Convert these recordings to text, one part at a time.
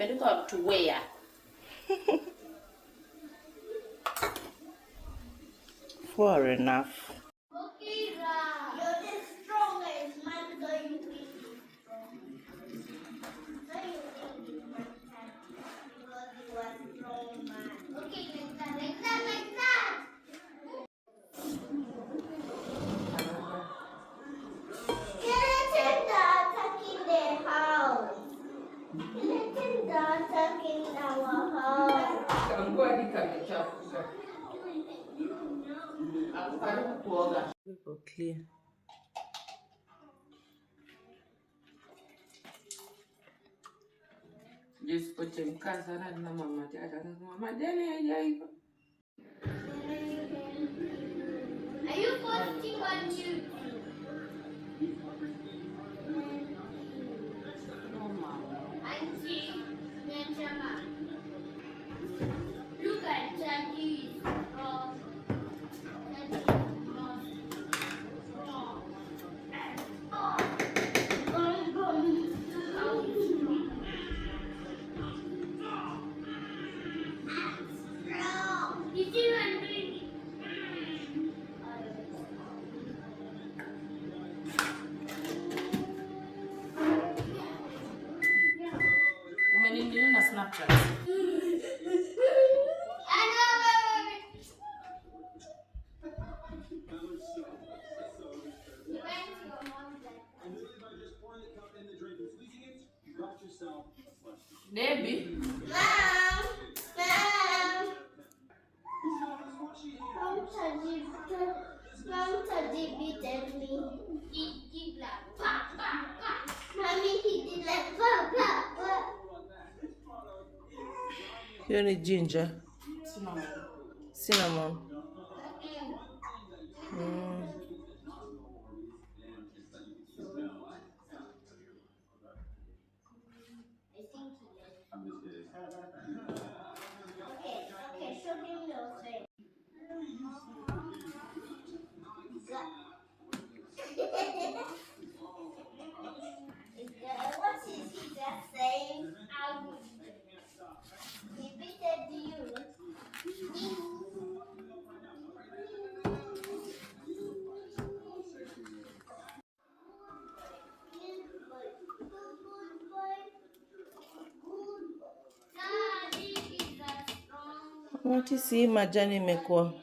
better thought to wear. For enough. Okay, Ra. You're the strongest man, so you think it's strong. So you think it's fantastic because you are a strong man. Okay, like that, like that, like that. Skeletons are attacking the house. Skeletons are attacking our house. I'm going to come to church. I'm going to go. People clear. Just put him casa and mama. Mama, then Are you posting on YouTube? Auntie, Benjamin. Look at Daddy's strong. Daddy's strong. Oh, gum, gum. How strong. Strong. Did you want me? Umenini na Snapchat. Debbie. Mom. Mom beat me. He did like pa pa pa. Mommy, he did like pa pa pa. You need ginger. Cinnamon. Cinnamon. Mm. Okay, show him your face. What is he just saying? He beat you. What is hii majani imekuwa?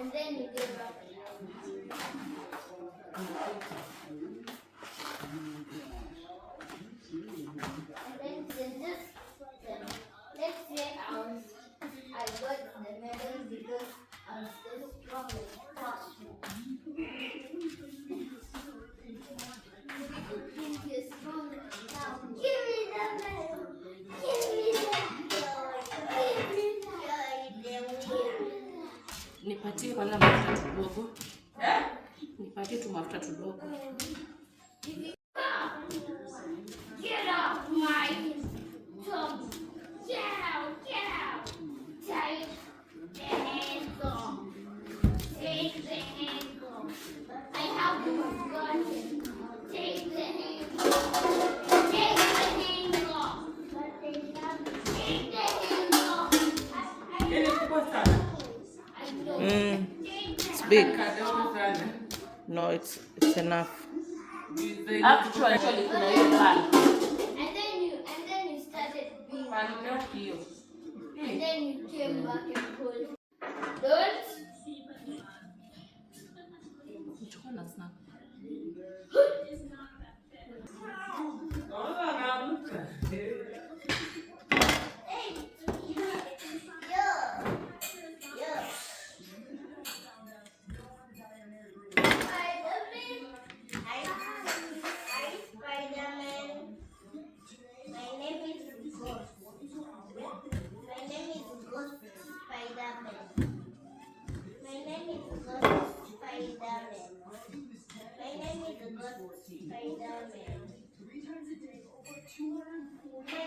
And then you give up. And then let's say I got the medal because I'm so strong and tough. You're strong and tough. Give me the medal. Give me that joy. Give me that joy. Nipatie kwanza mafuta kidogo. Nipatie tu mafuta kidogo. Get off my top. Get out. Take the hands off. Take the hands off. I have forgotten. Take the hands off. Take the hands off. Take the hands off. It's big. No, it's enough. Actually, kuna hiyo pale. And then you started being. And then you came back and pulled. Don't. Chukua na snack. Spider-Man. My name is Ghost Spider-Man. My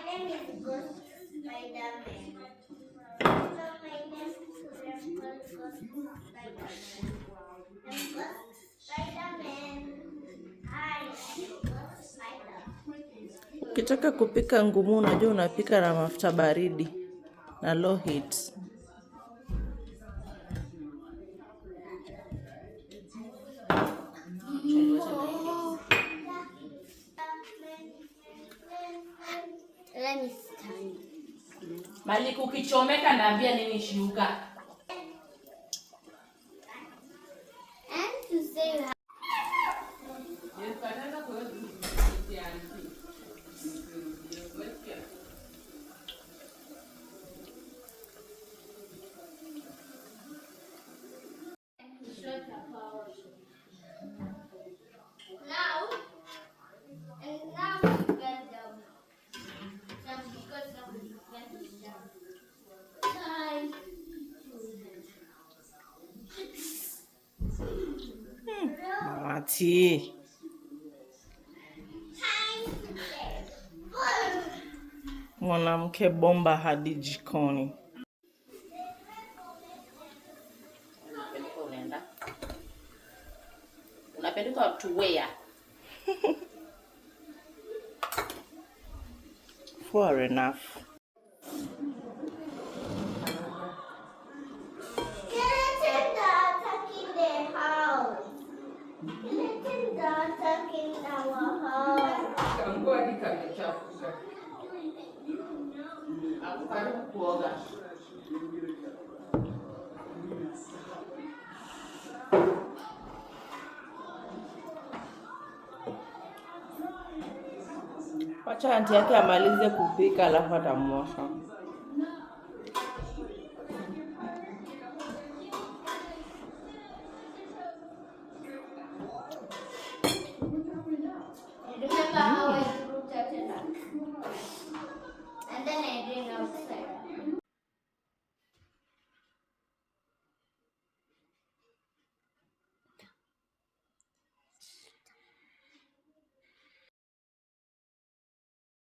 name is Ghost Spider-Man. So my name is Ghost Spider-Man. I'm Ghost Spider-Man. Hi, I'm Ghost Spider-Man. Ukitaka kupika ngumu unajua unapika na mafuta baridi na low heat. Let me stand. Malik ukichomeka naambia nini shuka. And to say now we get down. Because now we get down. Time Mati. Mwanamke bomba hadi jikoni. Unapeleka to where? Far enough. Skeletons are attacking the house. Skeletons are attacking our house. Karibu kuoga. Wacha aunti yake amalize kupika alafu atamuosha.